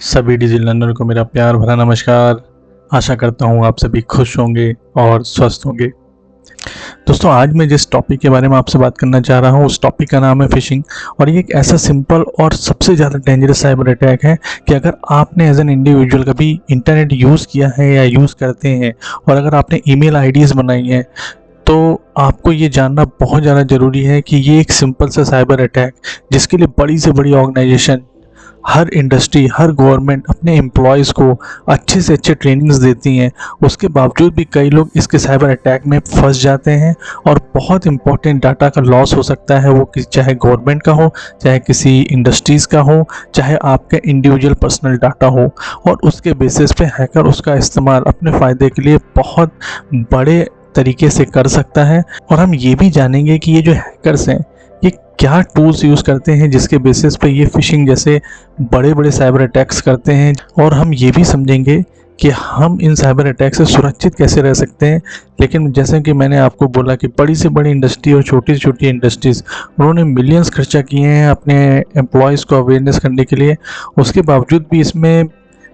सभी digital learner को मेरा प्यार भरा नमस्कार। आशा करता हूँ आप सभी खुश होंगे और स्वस्थ होंगे। दोस्तों, आज मैं जिस टॉपिक के बारे में आपसे बात करना चाह रहा हूँ उस टॉपिक का नाम है फिशिंग। और ये एक ऐसा सिंपल और सबसे ज़्यादा डेंजरस साइबर अटैक है कि अगर आपने एज एन इंडिविजुअल कभी इंटरनेट यूज़ किया है या यूज़ करते हैं और अगर आपने ईमेल आईडीज़ बनाई हैं तो आपको ये जानना बहुत ज़्यादा ज़रूरी है कि ये एक सिंपल सा साइबर अटैक जिसके लिए बड़ी से बड़ी ऑर्गेनाइजेशन, हर इंडस्ट्री, हर गवर्नमेंट अपने एम्प्लॉयज़ को अच्छे से अच्छे ट्रेनिंग्स देती हैं, उसके बावजूद भी कई लोग इसके साइबर अटैक में फंस जाते हैं और बहुत इंपॉर्टेंट डाटा का लॉस हो सकता है। वो चाहे गवर्नमेंट का हो, चाहे किसी इंडस्ट्रीज़ का हो, चाहे आपके इंडिविजुअल पर्सनल डाटा हो, और उसके बेसिस पे हैकर उसका इस्तेमाल अपने फ़ायदे के लिए बहुत बड़े तरीके से कर सकता है। और हम ये भी जानेंगे कि ये जो हैकर्स हैं ये क्या टूल्स यूज़ करते हैं जिसके बेसिस पे ये फिशिंग जैसे बड़े बड़े साइबर अटैक्स करते हैं, और हम ये भी समझेंगे कि हम इन साइबर अटैक से सुरक्षित कैसे रह सकते हैं। लेकिन जैसे कि मैंने आपको बोला कि बड़ी से बड़ी इंडस्ट्री और छोटी से छोटी इंडस्ट्रीज़, उन्होंने मिलियंस खर्चा किए हैं अपने एम्प्लॉयज़ को अवेयरनेस करने के लिए, उसके बावजूद भी इसमें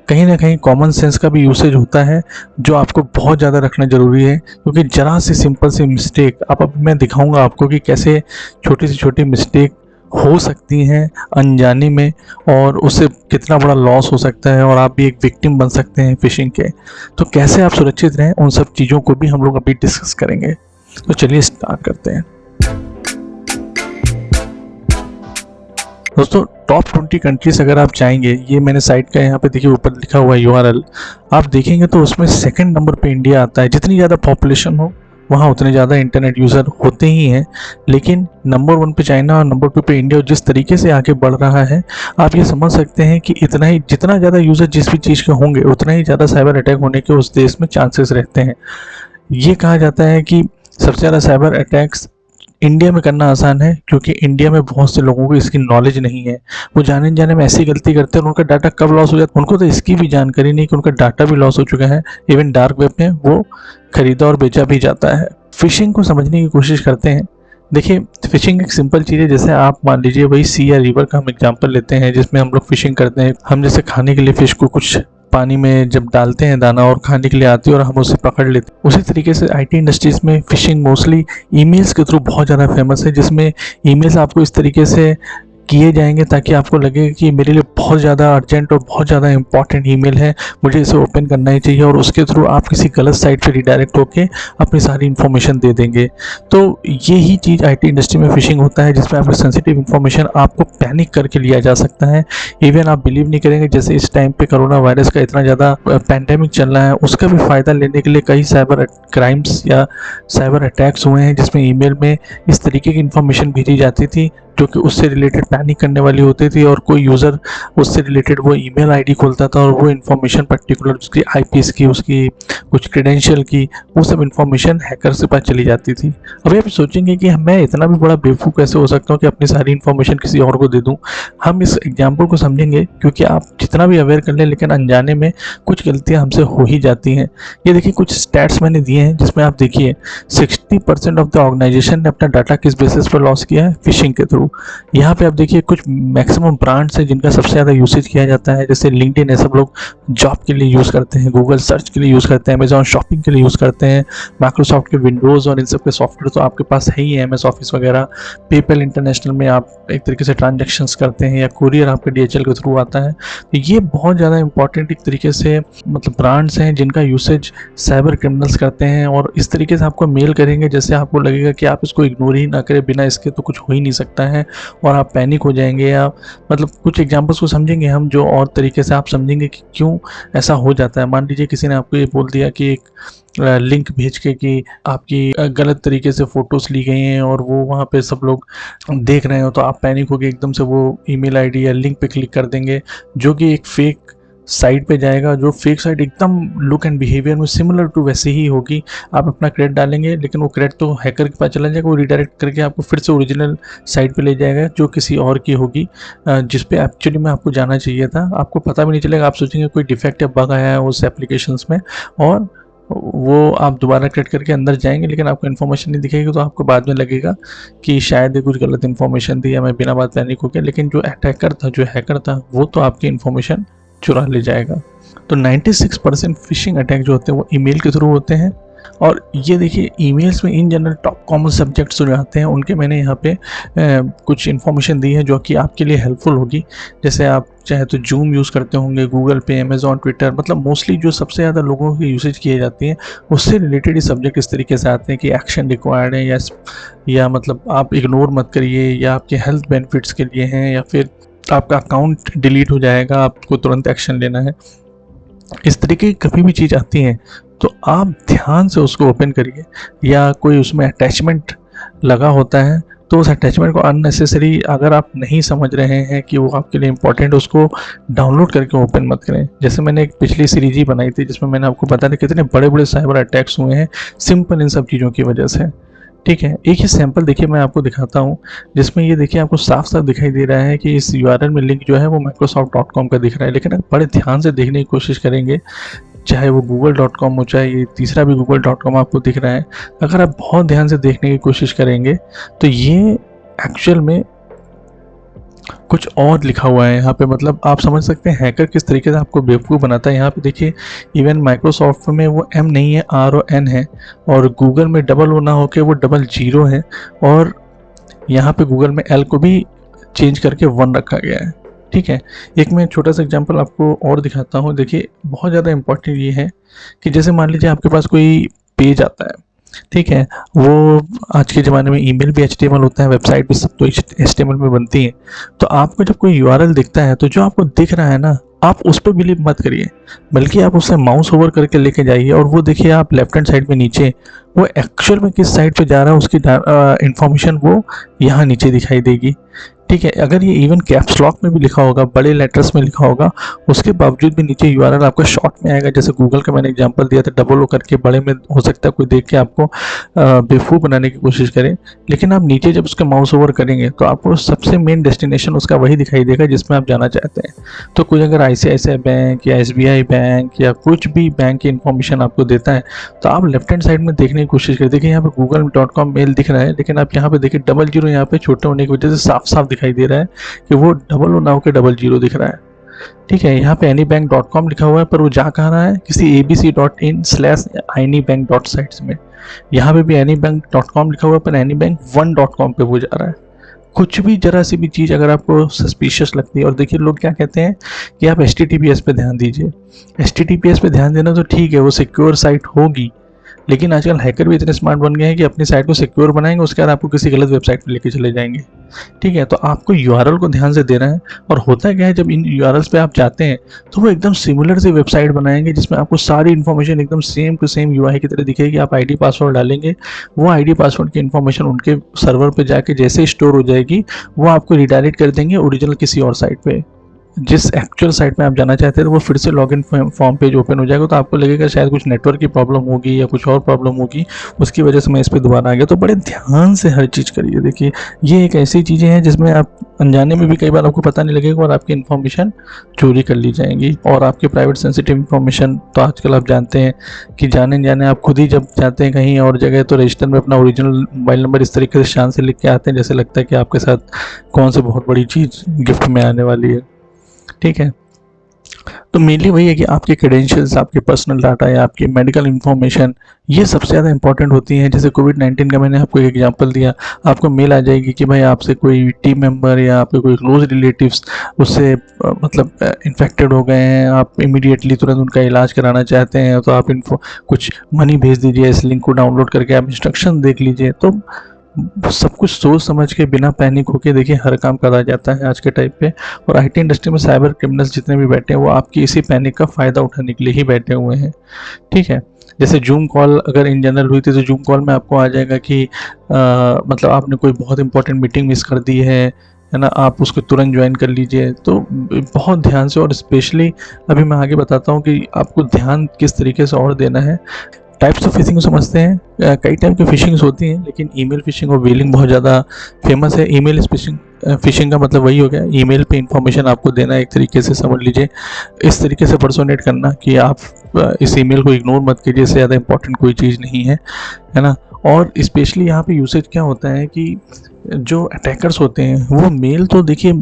कहीं ना कहीं कॉमन सेंस का भी यूसेज होता है जो आपको बहुत ज़्यादा रखना ज़रूरी है। क्योंकि ज़रा सी सिंपल सी मिस्टेक, अब मैं दिखाऊंगा आपको कि कैसे छोटी से छोटी मिस्टेक हो सकती हैं अनजाने में, और उससे कितना बड़ा लॉस हो सकता है और आप भी एक विक्टिम बन सकते हैं फिशिंग के। तो कैसे आप सुरक्षित रहें, उन सब चीज़ों को भी हम लोग अभी डिस्कस करेंगे। तो चलिए स्टार्ट करते हैं। दोस्तों, टॉप 20 कंट्रीज अगर आप चाहेंगे, ये मैंने साइट का यहाँ पे देखिए ऊपर लिखा हुआ है URL, आप देखेंगे तो उसमें सेकंड नंबर पे इंडिया आता है। जितनी ज़्यादा पॉपुलेशन हो वहाँ उतने ज़्यादा इंटरनेट यूज़र होते ही हैं, लेकिन नंबर 1 पे चाइना और नंबर 2 पे इंडिया। जिस तरीके से आगे बढ़ रहा है, आप ये समझ सकते हैं कि इतना ही जितना ज़्यादा यूज़र जिस भी चीज़ के होंगे उतना ही ज़्यादा साइबर अटैक होने के उस देश में चांसेस रहते हैं। ये कहा जाता है कि सबसे ज़्यादा साइबर अटैक्स इंडिया में करना आसान है, क्योंकि इंडिया में बहुत से लोगों को इसकी नॉलेज नहीं है। वो जाने जाने में ऐसी गलती करते हैं और उनका डाटा कब लॉस हो जाता है उनको तो इसकी भी जानकारी नहीं कि उनका डाटा भी लॉस हो चुका है। इवन डार्क वेब में वो खरीदा और बेचा भी जाता है। फिशिंग को समझने की कोशिश करते हैं। देखिए, फिशिंग एक सिंपल चीज़ है। जैसे आप मान लीजिए वही सी या रिवर का हम एग्जांपल लेते हैं जिसमें हम लोग फिशिंग करते हैं। हम जैसे खाने के लिए फिश को कुछ पानी में जब डालते हैं दाना और खाने के लिए आती है और हम उसे पकड़ लेते हैं, उसी तरीके से आईटी इंडस्ट्रीज़ में फिशिंग मोस्टली ईमेल्स के थ्रू बहुत ज़्यादा फेमस है, जिसमें ईमेल्स आपको इस तरीके से किए जाएंगे ताकि आपको लगे कि मेरे लिए बहुत ज़्यादा अर्जेंट और बहुत ज़्यादा इंपॉर्टेंट ईमेल है, मुझे इसे ओपन करना ही चाहिए, और उसके थ्रू आप किसी गलत साइट पे रिडायरेक्ट होके अपनी सारी इन्फॉर्मेशन दे देंगे। तो ये ही चीज़ आईटी इंडस्ट्री में फिशिंग होता है, जिसमें आपकी सेंसिटिव इन्फॉर्मेशन आपको पैनिक करके लिया जा सकता है। इवन आप बिलीव नहीं करेंगे, जैसे इस टाइम पे कोरोना वायरस का इतना ज़्यादा पैंडेमिक चल रहा है, उसका भी फ़ायदा लेने के लिए कई साइबर क्राइम्स या साइबर अटैक्स हुए हैं, जिसमें ईमेल में इस तरीके की इन्फॉर्मेशन भेजी जाती थी जो कि उससे रिलेटेड पैनिक करने वाली होती थी, और कोई यूज़र उससे रिलेटेड वो ईमेल आईडी खोलता था और वो इन्फॉर्मेशन पर्टिकुलर उसकी आईपीएस की, उसकी कुछ क्रेडेंशियल की, वो सब इन्फॉर्मेशन हैकर से पास चली जाती थी। अभी आप सोचेंगे कि मैं इतना भी बड़ा बेवकूफ़ कैसे हो सकता हूँ कि अपनी सारी इन्फॉर्मेशन किसी और को दे दूँ। हम इस एग्जाम्पल को समझेंगे क्योंकि आप जितना भी अवेयर कर लें, लेकिन अनजाने में कुछ गलतियाँ हमसे हो ही जाती हैं। ये देखिए, कुछ स्टैट्स मैंने दिए हैं जिसमें आप देखिए 60% ऑफ द ऑर्गेनाइजेशन ने अपना डाटा किस बेसिस पर लॉस किया है, फिशिंग के थ्रू। यहाँ पे आप देखिए कुछ मैक्सिमम ब्रांड्स हैं जिनका सबसे ज़्यादा यूसेज किया जाता है, जैसे लिंक्डइन है, सब लोग जॉब के लिए यूज़ करते हैं, गूगल सर्च के लिए यूज़ करते हैं, अमेजॉन शॉपिंग के लिए यूज़ करते हैं, माइक्रोसॉफ्ट के विंडोज़ और इन सब के सॉफ्टवेयर तो आपके पास है ही है, MS ऑफिस वगैरह। पेपैल इंटरनेशनल में आप एक तरीके से ट्रांजेक्शन्स करते हैं, या कुरियर आपके DHL के थ्रू आता है। तो ये बहुत ज़्यादा इंपॉर्टेंट एक तरीके से मतलब ब्रांड्स हैं जिनका यूसेज साइबर क्रिमिनल्स करते हैं, और इस तरीके से आपको मेल करेंगे जैसे आपको लगेगा कि आप इसको इग्नोर ही ना करें, बिना इसके तो कुछ हो ही नहीं सकता है, और आप पैनिक हो जाएंगे। या मतलब कुछ एग्जांपल्स को समझेंगे हम, जो और तरीके से आप समझेंगे कि क्यों ऐसा हो जाता है। मान लीजिए किसी ने आपको ये बोल दिया कि एक लिंक भेज के कि आपकी गलत तरीके से फ़ोटोज़ ली गई हैं और वो वहाँ पे सब लोग देख रहे हो, तो आप पैनिक होकर एकदम से वो ईमेल आईडी या लिंक पे क्लिक कर देंगे, जो कि एक फेक साइट पे जाएगा। जो फेक साइट एकदम लुक एंड बिहेवियर में सिमिलर टू वैसे ही होगी। आप अपना क्रेडिट डालेंगे, लेकिन वो क्रेडिट तो हैकर के पास चला जाएगा, वो रिडायरेक्ट करके आपको फिर से ओरिजिनल साइट पे ले जाएगा जो किसी और की होगी, जिस पे एक्चुअली में आपको जाना चाहिए था। आपको पता भी नहीं चलेगा, आप सोचेंगे कोई डिफेक्ट या बग आया है उस एप्लीकेशंस में, और वो आप दोबारा क्लिक करके अंदर जाएंगे, लेकिन आपको इन्फॉर्मेशन नहीं दिखेगी, तो आपको बाद में लगेगा कि शायद ये कुछ गलत इन्फॉर्मेशन थी या मैं बिना बात पैनिक हो गया। लेकिन जो अटैकर था, जो हैकर था, वो तो आपकी इन्फॉर्मेशन चुरा ले जाएगा। तो 96% फिशिंग अटैक जो होते हैं वो ईमेल के थ्रू होते हैं। और ये देखिए ईमेल्स में in general top common subjects जो आते हैं उनके मैंने यहाँ पे कुछ इन्फॉर्मेशन दी है जो कि आपके लिए हेल्पफुल होगी। जैसे आप चाहे तो जूम यूज़ करते होंगे, गूगल पे, अमेजॉन, ट्विटर, मतलब मोस्टली जो सबसे ज़्यादा लोगों की यूसेज किए जाती हैं उससे रिलेटेड ही सब्जेक्ट इस तरीके से आते हैं कि एक्शन रिक्वायर्ड है, या मतलब आप इग्नोर मत करिए, या आपके हेल्थ बेनिफिट्स के लिए हैं, या फिर आपका अकाउंट डिलीट हो जाएगा, आपको तुरंत एक्शन लेना है। इस तरीके की कभी भी चीज़ आती है तो आप ध्यान से उसको ओपन करिए। या कोई उसमें अटैचमेंट लगा होता है तो उस अटैचमेंट को अननेसेसरी, अगर आप नहीं समझ रहे हैं कि वो आपके लिए इम्पोर्टेंट, उसको डाउनलोड करके ओपन मत करें। जैसे मैंने एक पिछली सीरीज ही बनाई थी जिसमें मैंने आपको बताया था कितने बड़े बड़े साइबर अटैक्स हुए हैं सिंपल इन सब चीज़ों की वजह से। ठीक है, एक ही सैंपल देखिए मैं आपको दिखाता हूँ जिसमें ये देखिए आपको साफ साफ दिखाई दे रहा है कि इस यूआरएल में लिंक जो है वो microsoft.com का दिख रहा है। लेकिन अगर बड़े ध्यान से देखने की कोशिश करेंगे, चाहे वो google.com हो, चाहे ये तीसरा भी google.com आपको दिख रहा है, अगर आप बहुत ध्यान से देखने की कोशिश करेंगे तो ये एक्चुअल में कुछ और लिखा हुआ है यहाँ पे। मतलब आप समझ सकते हैं हैकर किस तरीके से आपको बेवकूफ़ बनाता है। यहाँ पे देखिए इवन माइक्रोसॉफ्ट में वो M नहीं है, R और N है, और गूगल में डबल O ना होके वो $0 है, और यहाँ पे गूगल में L को भी चेंज करके 1 रखा गया है। ठीक है, एक मैं छोटा सा एग्जांपल आपको और दिखाता हूँ। देखिए बहुत ज़्यादा इम्पोर्टेंट ये है कि जैसे मान लीजिए आपके पास कोई पेज आता है, ठीक है, वो आज के ज़माने में ईमेल भी HTML होता है, वेबसाइट भी सब तो HTML में बनती है। तो आपको जब कोई URL दिखता है तो जो आपको दिख रहा है ना, आप उस पर बिलीव मत करिए, बल्कि आप उससे माउस ओवर करके लेके जाइए और वो देखिए आप लेफ्ट हैंड साइड में नीचे वो एक्चुअल में किस साइड पे जा रहा है उसकी इंफॉर्मेशन वो यहाँ नीचे दिखाई देगी। ठीक है, अगर ये इवन कैप्स लॉक में भी लिखा होगा, बड़े लेटर्स में लिखा होगा, उसके बावजूद भी नीचे यूआरएल आपका शॉर्ट में आएगा। जैसे गूगल का मैंने एग्जांपल दिया था, डबल ओ करके बड़े में हो सकता है कोई देख के आपको बेवकूफ़ बनाने की कोशिश करे, लेकिन आप नीचे जब उसका माउस ओवर करेंगे तो आपको सबसे मेन डेस्टिनेशन उसका वही दिखाई देगा जिसमें आप जाना चाहते हैं। तो कोई अगर ICICI बैंक या SBI बैंक या कुछ भी बैंक की इन्फॉर्मेशन आपको देता है तो आप लेफ्ट हैंड साइड में देखने की कोशिश करें। देखिए यहाँ पे google.com मेल दिख रहा है, लेकिन आप यहाँ पे देखिए 00 यहाँ पे छोटे होने की वजह से साफ साफ दिखाई दे रहा है कि वो डबल ओ ना होकर 00 दिख रहा है। ठीक है, यहाँ पे anybank.com लिखा हुआ है पर वो जा कहाँ रहा है, किसी abc.in/anybank.sites में। यहाँ पे भी anybank.com लिखा हुआ है पर anybank1.com पे वो जा रहा है। कुछ भी जरा सी भी चीज़ अगर आपको सस्पिशियस लगती है, और देखिए लोग क्या कहते हैं कि आप HTTPS पे ध्यान दीजिए। HTTPS पे ध्यान देना तो ठीक है, वो सिक्योर साइट होगी, लेकिन आजकल हैकर भी इतने स्मार्ट बन गए हैं कि अपनी साइट को सिक्योर बनाएंगे, उसके बाद आपको किसी गलत वेबसाइट पे लेके चले जाएंगे। ठीक है, तो आपको यूआरएल को ध्यान से देना है। और होता क्या है, जब इन यूआरएल्स पे आप जाते हैं तो वो एकदम सिमिलर सी वेबसाइट बनाएंगे जिसमें आपको सारी इन्फॉर्मेशन एकदम सेम टू सेम यूआई की तरह दिखेगी। आप आईडी पासवर्ड डालेंगे, वो आईडी पासवर्ड की इन्फॉर्मेशन उनके सर्वर पर जाके जैसे ही स्टोर हो जाएगी वो आपको रिडायरेक्ट कर देंगे ओरिजिनल किसी और साइट पे। जिस एक्चुअल साइट में आप जाना चाहते हैं तो वो फिर से लॉगिन फॉर्म पेज ओपन हो जाएगा। तो आपको लगेगा शायद कुछ नेटवर्क की प्रॉब्लम होगी या कुछ और प्रॉब्लम होगी, उसकी वजह से मैं इस पर दोबारा आ गया। तो बड़े ध्यान से हर चीज़ करिए। देखिए ये एक ऐसी चीज़ें हैं जिसमें आप अनजाने में भी कई बार आपको पता नहीं लगेगा और आपकी इन्फॉर्मेशन चोरी कर ली जाएंगी। और आपके प्राइवेट सेंसिटिव इन्फॉर्मेशन तो आजकल आप जानते हैं कि जाने जाने आप खुद ही जब जाते हैं कहीं और जगह तो रजिस्टर में अपना ओरिजिनल मोबाइल नंबर इस तरीके से शान से लिख के आते हैं जैसे लगता है कि आपके साथ कौन सी बहुत बड़ी चीज़ गिफ्ट में आने वाली है। ठीक है, तो मेनली वही है कि आपके क्रेडेंशियल्स, आपके पर्सनल डाटा या आपकी मेडिकल इन्फॉर्मेशन ये सबसे ज़्यादा इंपॉर्टेंट होती हैं। जैसे कोविड-19 का मैंने आपको एक एग्जांपल दिया, आपको मेल आ जाएगी कि भाई आपसे कोई टीम मेंबर या आपके कोई क्लोज रिलेटिव्स उससे मतलब इन्फेक्टेड हो गए हैं, आप इमीडिएटली तुरंत उनका इलाज कराना चाहते हैं तो आप इनको कुछ मनी भेज दीजिए, इस लिंक को डाउनलोड करके आप इंस्ट्रक्शन देख लीजिए। तो सब कुछ सोच समझ के बिना पैनिक होके देखिए हर काम करा जाता है आज के टाइम पे। और IT इंडस्ट्री में साइबर क्रिमिनल्स जितने भी बैठे हैं वो आपकी इसी पैनिक का फ़ायदा उठाने के लिए ही बैठे हुए हैं। ठीक है, जैसे जूम कॉल अगर इन जनरल हुई थी तो जूम कॉल में आपको आ जाएगा कि मतलब आपने कोई बहुत इंपॉर्टेंट मीटिंग मिस कर दी है ना, आप उसको तुरंत ज्वाइन कर लीजिए। तो बहुत ध्यान से, और स्पेशली अभी मैं आगे बताता हूँ कि आपको ध्यान किस तरीके से और देना है। टाइप्स ऑफ फिशिंग को समझते हैं। कई टाइप की फिशिंग्स होती हैं, लेकिन ईमेल फिशिंग और व्हीलिंग बहुत ज़्यादा फेमस है। ईमेल फिशिंग का मतलब वही हो गया, ईमेल पे इंफॉर्मेशन आपको देना, एक तरीके से समझ लीजिए इस तरीके से पर्सोनेट करना कि आप इस ईमेल को इग्नोर मत कीजिए, इससे ज़्यादा इंपॉर्टेंट कोई चीज़ नहीं है ना। और स्पेशली यहाँ पे यूसेज क्या होता है कि जो अटैकर्स होते हैं वो मेल तो देखिए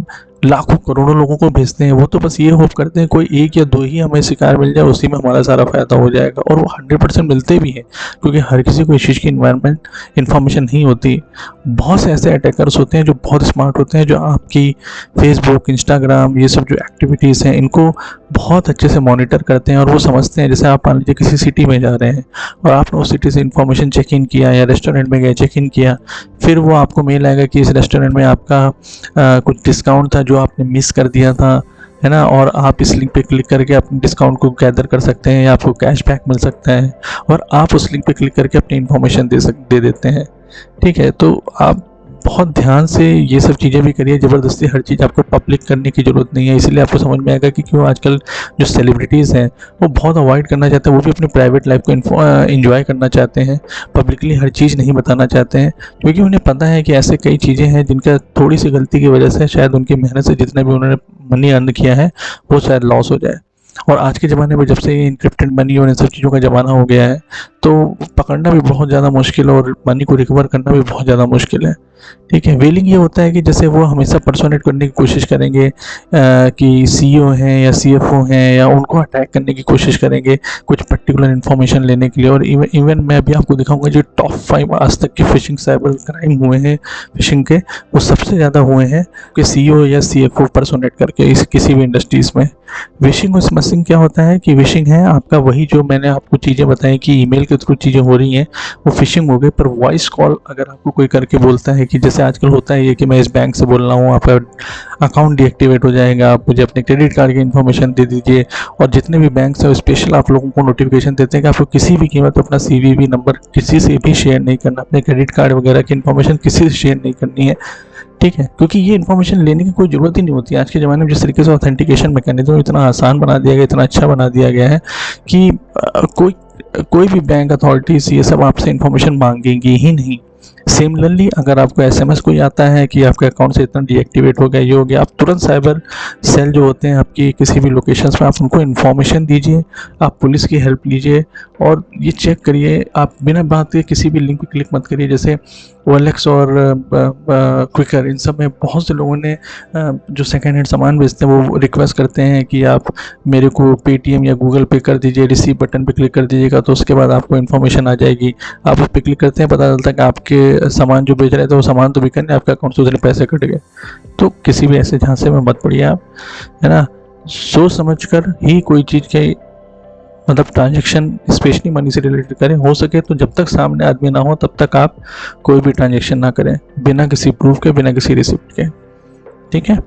लाखों करोड़ों लोगों को भेजते हैं। वो तो बस ये होप करते हैं कोई एक या दो ही हमें शिकार मिल जाए, उसी में हमारा सारा फ़ायदा हो जाएगा, और वो 100% मिलते भी हैं, क्योंकि हर किसी को इस चीज़ की इन्वायरमेंट इन्फॉर्मेशन नहीं होती। बहुत से ऐसे अटैकर्स होते हैं जो बहुत स्मार्ट होते हैं, जो आपकी फेसबुक, इंस्टाग्राम, ये सब जो एक्टिविटीज़ हैं इनको बहुत अच्छे से मॉनिटर करते हैं, और वो समझते हैं, जैसे आप मान लीजिए किसी सिटी में जा रहे हैं और आपने उस सिटी से इन्फॉर्मेशन चेक इन किया, या रेस्टोरेंट में गए चेक इन किया, फिर वो आपको मेल आएगा कि इस रेस्टोरेंट में आपका कुछ डिस्काउंट था जो आपने मिस कर दिया था, है ना, और आप इस लिंक पे क्लिक करके अपने डिस्काउंट को गैदर कर सकते हैं, या आपको कैशबैक मिल सकता है, और आप उस लिंक पे क्लिक करके अपनी इन्फॉर्मेशन दे देते हैं। ठीक है, तो आप बहुत ध्यान से ये सब चीज़ें भी करिए। ज़बरदस्ती हर चीज़ आपको पब्लिक करने की ज़रूरत नहीं है। इसलिए आपको समझ में आएगा कि क्यों आजकल जो सेलिब्रिटीज़ हैं वो बहुत अवॉइड करना चाहते हैं, वो भी अपनी प्राइवेट लाइफ को एंजॉय करना चाहते हैं, पब्लिकली हर चीज़ नहीं बताना चाहते हैं, क्योंकि उन्हें पता है कि ऐसे कई चीज़ें हैं जिनका थोड़ी सी गलती की वजह से शायद उनकी मेहनत से जितना भी उन्होंने मनी अर्न किया है वो शायद लॉस हो जाए। और आज के ज़माने में जब से ये इनक्रिप्टेड मनी और इन सब चीज़ों का ज़माना हो गया है, तो पकड़ना भी बहुत ज़्यादा मुश्किल है, और मनी को रिकवर करना भी बहुत ज़्यादा मुश्किल है। ठीक है, वेलिंग ये होता है कि जैसे वो हमेशा पर्सोनेट करने की कोशिश करेंगे कि सीईओ हैं या सीएफओ हैं, या उनको अटैक करने की कोशिश करेंगे कुछ पर्टिकुलर इन्फॉर्मेशन लेने के लिए। और इवन मैं अभी आपको दिखाऊंगा जो टॉप 5 आज तक के फिशिंग साइबर क्राइम हुए हैं फिशिंग के, वो सबसे ज़्यादा हुए हैं कि सीईओ या सीएफओ पर्सोनेट करके इस किसी भी इंडस्ट्रीज़ में। विशिंग और स्मशिंग क्या होता है कि विशिंग है आपका वही जो मैंने आपको चीज़ें बताई कि ईमेल के थ्रू चीज़ें हो रही हैं, वो फिशिंग हो गई। पर वॉइस कॉल अगर आपको कोई करके बोलता है कि जैसे आजकल होता है ये कि मैं इस बैंक से बोल रहा हूँ, आपका अकाउंट डीएक्टिवेट हो जाएगा, आप मुझे अपने क्रेडिट कार्ड की इन्फॉर्मेशन दे दीजिए, और जितने भी बैंक है स्पेशल आप लोगों को नोटिफिकेशन देते हैं कि आपको किसी भी कीमत अपना सीवीवी नंबर किसी से भी शेयर नहीं करना, अपने क्रेडिट कार्ड वगैरह की इन्फॉर्मेशन किसी से शेयर नहीं करनी है। ठीक है, क्योंकि ये इन्फॉर्मेशन लेने की कोई ज़रूरत ही नहीं होती। आज के ज़माने में जिस तरीके से ऑथेंटिकेशन मैकेनिज्म इतना आसान बना दिया गया, इतना अच्छा बना दिया गया है कि कोई भी बैंक अथॉरिटीज़ ये सब आपसे इन्फॉर्मेशन मांगेंगी ही नहीं। सिमिलरली अगर आपको एसएमएस कोई आता है कि आपके अकाउंट से इतना डीएक्टिवेट हो गया, ये हो गया, आप तुरंत साइबर सेल जो होते हैं आपकी किसी भी लोकेशंस में, आप उनको इन्फॉर्मेशन दीजिए, आप पुलिस की हेल्प लीजिए, और ये चेक करिए, आप बिना बात के किसी भी लिंक पे क्लिक मत करिए। जैसे ओएलएक्स और क्विकर, इन सब में बहुत से लोगों ने जो सेकेंड हैंड सामान बेचते हैं वो रिक्वेस्ट करते हैं कि आप मेरे को पेटीएम या गूगल पे कर दीजिए, रिसीव बटन पे क्लिक कर दीजिएगा, तो उसके बाद आपको इन्फॉर्मेशन आ जाएगी। आप उस पर क्लिक करते हैं, पता चलता है कि आपके सामान जो बेच रहे थे वो सामान तो बिका नहीं, आपके अकाउंट से उतने पैसे कट गए। तो किसी भी ऐसे झांसे में मत पड़िए आप, है ना। सोच समझ कर ही कोई चीज़ के मतलब ट्रांजैक्शन स्पेशली मनी से रिलेटेड करें। हो सके तो जब तक सामने आदमी ना हो तब तक आप कोई भी ट्रांजैक्शन ना करें बिना किसी प्रूफ के, बिना किसी रिसिप्ट के। ठीक है,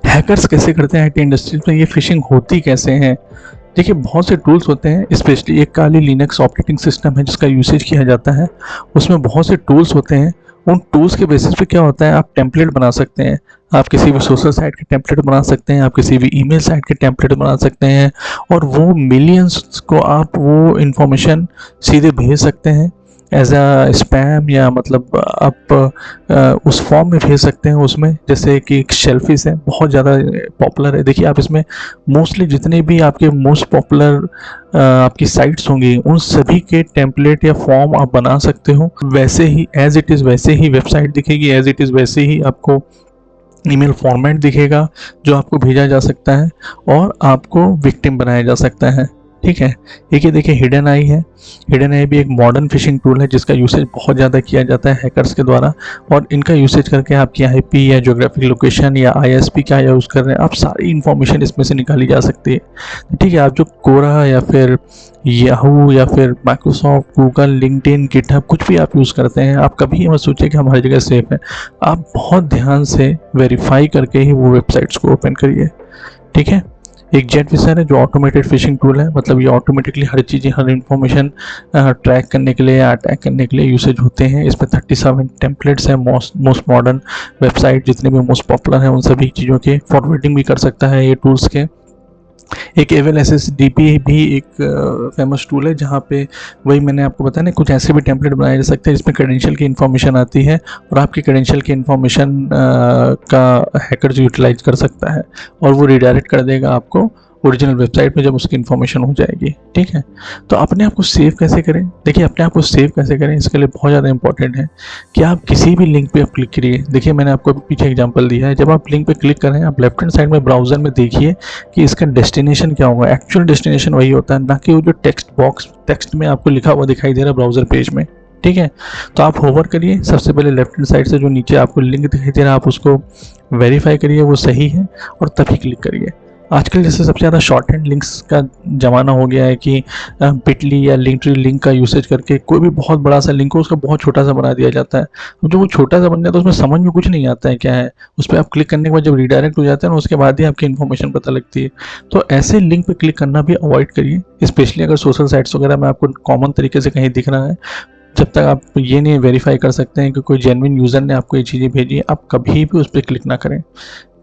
हैकर्स कैसे करते हैं आईटी इंडस्ट्रीज में, ये फिशिंग होती कैसे हैं? देखिए, बहुत से टूल्स होते हैं, स्पेशली एक काली लिनक्स ऑपरेटिंग सिस्टम है जिसका यूसेज किया जाता है, उसमें बहुत से टूल्स होते हैं। उन टूल्स के बेसिस पे क्या होता है, आप टेम्पलेट बना सकते हैं, आप किसी भी सोशल साइट के टेम्पलेट बना सकते हैं, आप किसी भी ईमेल साइट के टेम्पलेट बना सकते हैं, और वो मिलियंस को आप वो इंफॉर्मेशन सीधे भेज सकते हैं एज अ स्पैम, या मतलब आप उस फॉर्म में भेज सकते हैं उसमें। जैसे कि एक शेलफिश है, बहुत ज़्यादा पॉपुलर है। देखिए, आप इसमें मोस्टली जितने भी आपके मोस्ट पॉपुलर आपकी साइट्स होंगी उन सभी के टेम्पलेट या फॉर्म आप बना सकते हो। वैसे ही एज इट इज़ वैसे ही वेबसाइट दिखेगी, एज इट इज़ वैसे ही आपको ईमेल फॉर्मेट दिखेगा जो आपको भेजा जा सकता है, और आपको विक्टिम बनाया जा सकता है। ठीक है, एक ये देखिए हिडन आई है। हिडन आई भी एक मॉडर्न फिशिंग टूल है जिसका यूसेज बहुत ज़्यादा किया जाता है हैकर्स के द्वारा, और इनका यूसेज करके आपकी आईपी या ज्योग्राफिक लोकेशन या आईएसपी क्या यूज़ कर रहे हैं, आप सारी इन्फॉर्मेशन इसमें से निकाली जा सकती है। ठीक है, आप जो कोरा या फिर याहू या फिर माइक्रोसॉफ्ट, गूगल, लिंक्डइन, गिटहब कुछ भी आप यूज़ करते हैं, आप कभी ये मत सोचिए कि हम हर जगह सेफ हैं। आप बहुत ध्यान से वेरीफाई करके ही वो वेबसाइट्स को ओपन करिए। ठीक है, एक जेटविजर है जो ऑटोमेटेड फिशिंग टूल है, मतलब ये ऑटोमेटिकली हर चीज़ें, हर इन्फॉर्मेशन ट्रैक करने के लिए या अटैक करने के लिए यूसेज होते हैं। इसमें 37 टेम्पलेट्स हैं, मोस्ट मॉडर्न वेबसाइट जितने भी मोस्ट पॉपुलर हैं उन सभी चीज़ों के फॉरवर्डिंग भी कर सकता है ये टूल्स के। एक एवल SSDP भी एक फेमस टूल है जहाँ पे वही मैंने आपको बताया ना, कुछ ऐसे भी टेम्पलेट बनाए जा सकते हैं जिसमें क्रेडेंशियल की इन्फॉर्मेशन आती है, और आपकी क्रेडेंशियल की इन्फॉर्मेशन का हैकर यूटिलाइज कर सकता है, और वो रिडायरेक्ट कर देगा आपको ओरिजिनल वेबसाइट में जब उसकी इन्फॉर्मेशन हो जाएगी। ठीक है, तो अपने आप को सेव कैसे करें? देखिए, अपने आप को सेव कैसे करें, इसके लिए बहुत ज़्यादा इंपॉर्टेंट है कि आप किसी भी लिंक पे आप क्लिक करिए। देखिए, मैंने आपको अभी पीछे एग्जांपल दिया है, जब आप लिंक पे क्लिक करें, आप लेफ्ट हैंड साइड में ब्राउज़र में देखिए कि इसका डेस्टिनेशन क्या होगा। एक्चुअल डेस्टिनेशन वही होता है, ना कि वो जो टेक्स्ट में आपको लिखा हुआ दिखाई दे रहा है ब्राउज़र पेज में। ठीक है, तो आप होवर करिए, सबसे पहले लेफ्ट हैंड साइड से जो नीचे आपको लिंक दिखाई दे रहा है, आप उसको वेरीफाई करिए वो सही है और तभी क्लिक करिए। आजकल जैसे सबसे ज़्यादा शॉर्ट हैंड लिंक्स का ज़माना हो गया है कि बिटली या लिंक ट्री लिंक का यूसेज करके कोई भी बहुत बड़ा सा लिंक हो उसका बहुत छोटा सा बना दिया जाता है। अब जो वो छोटा सा बन जाता है उसमें समझ में कुछ नहीं आता है क्या है, उस पर आप क्लिक करने के बाद जब रिडायरेक्ट हो जाता है ना, उसके बाद ही आपकी इन्फॉर्मेशन पता लगती है। तो ऐसे लिंक पे क्लिक करना भी अवॉइड करिए, स्पेशली अगर सोशल साइट्स वगैरह में आपको कॉमन तरीके से कहीं दिख रहा है। जब तक आप ये नहीं वेरीफाई कर सकते हैं कि कोई जेन्युइन यूज़र ने आपको ये चीज़ें भेजी है, आप कभी भी उस पर क्लिक ना करें।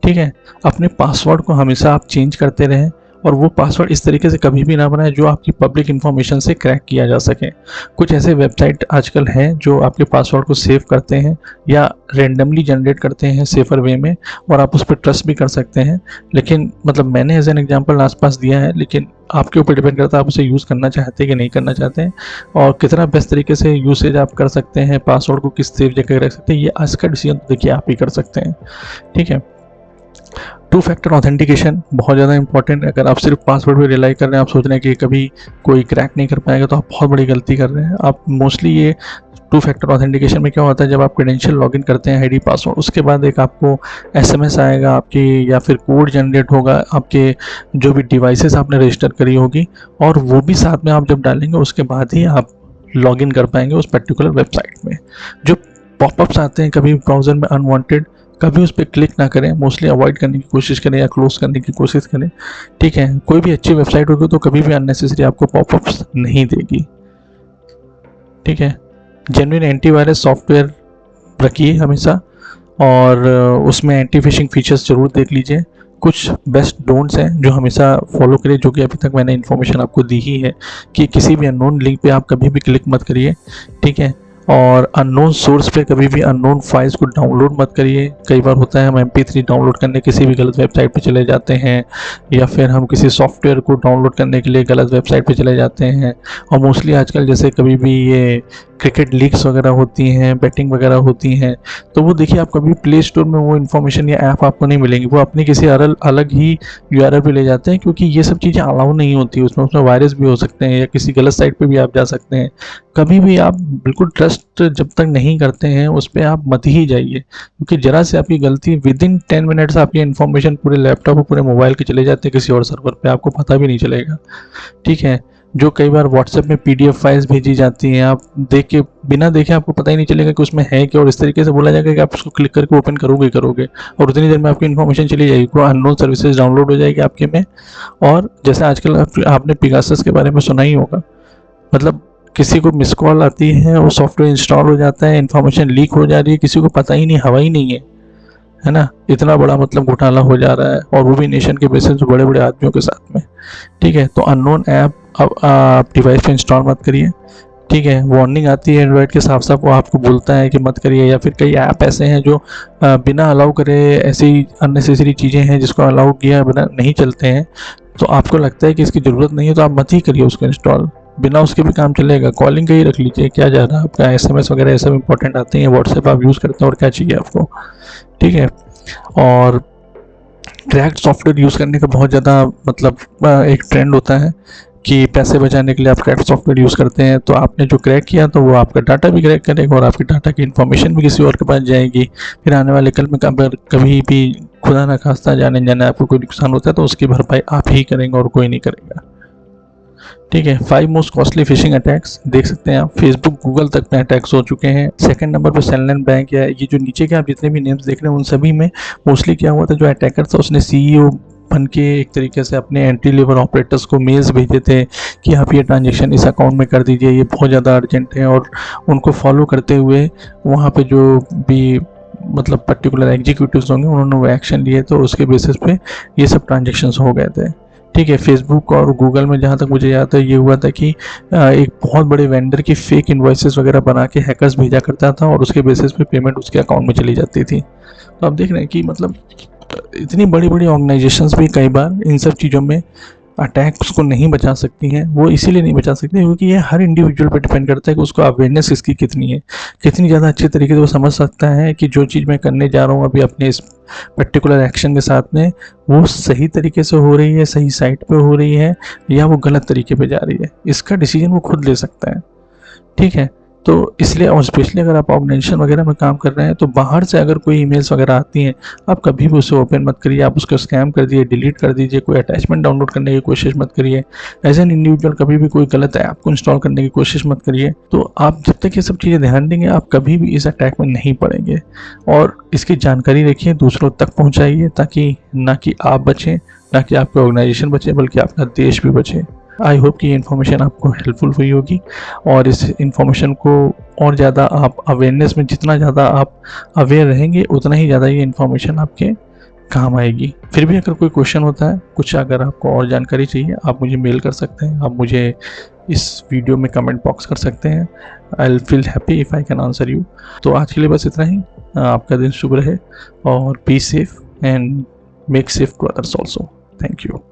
ठीक है, अपने पासवर्ड को हमेशा आप चेंज करते रहें और वो पासवर्ड इस तरीके से कभी भी ना बनाएं जो आपकी पब्लिक इन्फॉर्मेशन से क्रैक किया जा सके। कुछ ऐसे वेबसाइट आजकल हैं जो आपके पासवर्ड को सेव करते हैं या रेंडमली जनरेट करते हैं सेफर वे में, और आप उस पर ट्रस्ट भी कर सकते हैं। लेकिन मतलब मैंने एज एन एग्जांपल आसपास दिया है, लेकिन आपके ऊपर डिपेंड करता है आप उसे यूज़ करना चाहते हैं कि नहीं करना चाहते हैं, और कितना बेस्ट तरीके से यूसेज आप कर सकते हैं, पासवर्ड को किस सेफ जगह रख सकते हैं, ये आज का डिसीजन तो देखिए आप ही कर सकते हैं। ठीक है, टू फैक्टर ऑथेंटिकेशन बहुत ज़्यादा इंपॉर्टेंट है। अगर आप सिर्फ पासवर्ड पे रिलाई कर रहे हैं, आप सोच रहे हैं कि कभी कोई क्रैक नहीं कर पाएगा, तो आप बहुत बड़ी गलती कर रहे हैं। आप मोस्टली ये टू फैक्टर ऑथेंटिकेशन में क्या होता है, जब आप क्रेडेंशियल लॉगिन करते हैं आईडी पासवर्ड, उसके बाद एक आपको एसएमएस आएगा आपकी, या फिर कोड जनरेट होगा आपके जो भी डिवाइसेस आपने रजिस्टर करी होगी, और वो भी साथ में आप जब डालेंगे उसके बाद ही आप लॉगिन कर पाएंगे उस पर्टिकुलर वेबसाइट में। जो पॉपअप्स आते हैं कभी ब्राउज़र में अनवांटेड, कभी उस पर क्लिक ना करें, मोस्टली अवॉइड करने की कोशिश करें या क्लोज करने की कोशिश करें। ठीक है, कोई भी अच्छी वेबसाइट होगी तो कभी भी अननेसेसरी आपको पॉपअप्स नहीं देगी। ठीक है, जेन्युइन एंटीवायरस सॉफ्टवेयर रखिए हमेशा, और उसमें एंटी फिशिंग फीचर्स ज़रूर देख लीजिए। कुछ बेस्ट डोंट्स हैं जो हमेशा फॉलो करिए, जो कि अभी तक मैंने इन्फॉर्मेशन आपको दी ही है कि किसी भी अननोन लिंक पे आप कभी भी क्लिक मत करिए। ठीक है, और अननोन सोर्स पे कभी भी अननोन फाइल्स को डाउनलोड मत करिए। कई बार होता है हम MP3 डाउनलोड करने किसी भी गलत वेबसाइट पे चले जाते हैं, या फिर हम किसी सॉफ्टवेयर को डाउनलोड करने के लिए गलत वेबसाइट पे चले जाते हैं। और मोस्टली आजकल जैसे कभी भी ये क्रिकेट लीग्स वगैरह होती हैं, बैटिंग वगैरह होती हैं, तो वो देखिए आप कभी प्ले स्टोर में वो इन्फॉर्मेशन या ऐप आपको नहीं मिलेंगी, वो अपनी किसी अलग ही URL पे ले जाते हैं, क्योंकि ये सब चीज़ें अलाउ नहीं होती उसमें वायरस भी हो सकते हैं या किसी गलत साइट पे भी आप जा सकते हैं। कभी भी आप बिल्कुल ट्रस्ट जब तक नहीं करते हैं उस पर आप मत ही जाइए, क्योंकि ज़रा से आपकी गलती विदिन 10 मिनट्स आपकी इन्फॉर्मेशन पूरे लैपटॉप और पूरे मोबाइल के चले जाते हैं किसी और सर्वर पे, आपको पता भी नहीं चलेगा। ठीक है, जो कई बार व्हाट्सएप में PDF फाइल्स भेजी जाती हैं, आप देख के बिना देखे आपको पता ही नहीं चलेगा कि उसमें है क्या, और इस तरीके से बोला जाएगा कि आप उसको क्लिक करके ओपन करोगे और उतनी देर में आपकी इन्फॉर्मेशन चली जाएगी, कोई अननोन सर्विसेज डाउनलोड हो जाएगी आपके में। और जैसे आजकल आपने पिगासस के बारे में सुना ही होगा, मतलब किसी को मिस कॉल आती है, वो सॉफ्टवेयर इंस्टॉल हो जाता है, इन्फॉर्मेशन लीक हो जा रही है, किसी को पता ही नहीं, हवा ही नहीं है ना। इतना बड़ा मतलब घोटाला हो जा रहा है, और वो भी नेशन के बेसिस पे बड़े बड़े आदमियों के साथ में। ठीक है, तो अननोन ऐप अब आप डिवाइस पे इंस्टॉल मत करिए। ठीक है, वार्निंग आती है एंड्रॉयड के साफ साफ, वो आपको बोलता है कि मत करिए, या फिर कई ऐप ऐसे हैं जो बिना अलाउ करे ऐसी अननेसेसरी चीज़ें हैं जिसको अलाउ किया बिना नहीं चलते हैं, तो आपको लगता है कि इसकी ज़रूरत नहीं है तो आप मत ही करिए उसको इंस्टॉल। बिना उसके भी काम चलेगा, कॉलिंग का ही रख लीजिए, क्या जा रहा है आपका, SMS वगैरह ये सब इंपॉर्टेंट आते हैं, व्हाट्सएप आप यूज़ करते हैं और क्या चाहिए आपको। ठीक है, और क्रैक्ड सॉफ्टवेयर यूज़ करने का बहुत ज़्यादा मतलब एक ट्रेंड होता है कि पैसे बचाने के लिए आप क्रैक्ड सॉफ्टवेयर यूज़ करते हैं, तो आपने जो क्रैक किया तो वो आपका डाटा भी क्रैक करेगा और आपकी डाटा की इन्फॉर्मेशन भी किसी और के पास जाएगी। फिर आने वाले कल में अगर कभी भी खुदा ना खास्ता जाने आपको कोई नुकसान होता है तो उसकी भरपाई आप ही करेंगे और कोई नहीं करेगा। ठीक है, 5 मोस्ट कॉस्टली फिशिंग अटैक्स देख सकते हैं आप, फेसबुक गूगल तक में अटैक्स हो चुके हैं। सेकंड नंबर पर सेलनैन बैंक है। ये जो नीचे के आप जितने भी नेम्स देख रहे हैं उन सभी में मोस्टली क्या हुआ था, जो अटैकर था उसने CEO बन के एक तरीके से अपने एंट्री लेवल ऑपरेटर्स को मेल्स भेजे थे कि आप ये ट्रांजेक्शन इस अकाउंट में कर दीजिए, ये बहुत ज़्यादा अर्जेंट है, और उनको फॉलो करते हुए वहाँ पे जो भी मतलब पर्टिकुलर एग्जीक्यूटिव्स होंगे उन्होंने वो एक्शन लिए, तो उसके बेसिस पे ये सब ट्रांजेक्शन्स हो गए थे। ठीक है, फेसबुक और गूगल में जहाँ तक मुझे याद है ये हुआ था कि एक बहुत बड़े वेंडर की फेक इन्वॉइसेस वगैरह बना के हैकर्स भेजा करता था और उसके बेसिस पे पेमेंट उसके अकाउंट में चली जाती थी। तो आप देख रहे हैं कि मतलब इतनी बड़ी बड़ी ऑर्गेनाइजेशंस भी कई बार इन सब चीज़ों में अटैक्स को नहीं बचा सकती हैं। वो इसीलिए नहीं बचा सकती क्योंकि ये हर इंडिविजुअल पे डिपेंड करता है कि उसको अवेयरनेस इसकी कितनी है, कितनी ज़्यादा अच्छे तरीके से वो समझ सकता है कि जो चीज़ मैं करने जा रहा हूँ अभी अपने इस पर्टिकुलर एक्शन के साथ में, वो सही तरीके से हो रही है, सही साइट पे हो रही है, या वो गलत तरीके पे जा रही है। इसका डिसीजन वो खुद ले सकता है। ठीक है, तो इसलिए, और स्पेशली अगर आप ऑर्गेनाइजेशन वगैरह में काम कर रहे हैं, तो बाहर से अगर कोई ईमेल्स वगैरह आती हैं, आप कभी भी उसे ओपन मत करिए, आप उसको स्कैम कर दिए, डिलीट कर दीजिए, कोई अटैचमेंट डाउनलोड करने की कोशिश मत करिए। एज एन इंडिविजुअल कभी भी कोई गलत ऐप को इंस्टॉल करने की कोशिश मत करिए। तो आप जब तक ये सब चीज़ें ध्यान देंगे, आप कभी भी इस अटैक में नहीं पड़ेंगे। और इसकी जानकारी रखिए, दूसरों तक पहुँचाइए, ताकि ना कि आप बचें, ना कि आपकी ऑर्गेनाइजेशन बचे, बल्कि आपका देश भी बचे। आई होप कि ये इन्फॉर्मेशन आपको हेल्पफुल हुई होगी, और इस इन्फॉर्मेशन को और ज़्यादा आप अवेयरनेस में, जितना ज़्यादा आप अवेयर रहेंगे, उतना ही ज़्यादा ये इन्फॉर्मेशन आपके काम आएगी। फिर भी अगर कोई क्वेश्चन होता है, कुछ अगर आपको और जानकारी चाहिए, आप मुझे मेल कर सकते हैं, आप मुझे इस वीडियो में कमेंट बॉक्स कर सकते हैं। I will feel happy if I can answer you. तो आज के लिए बस इतना ही। आपका दिन शुभ रहे, और be safe and make safe to others also. Thank you.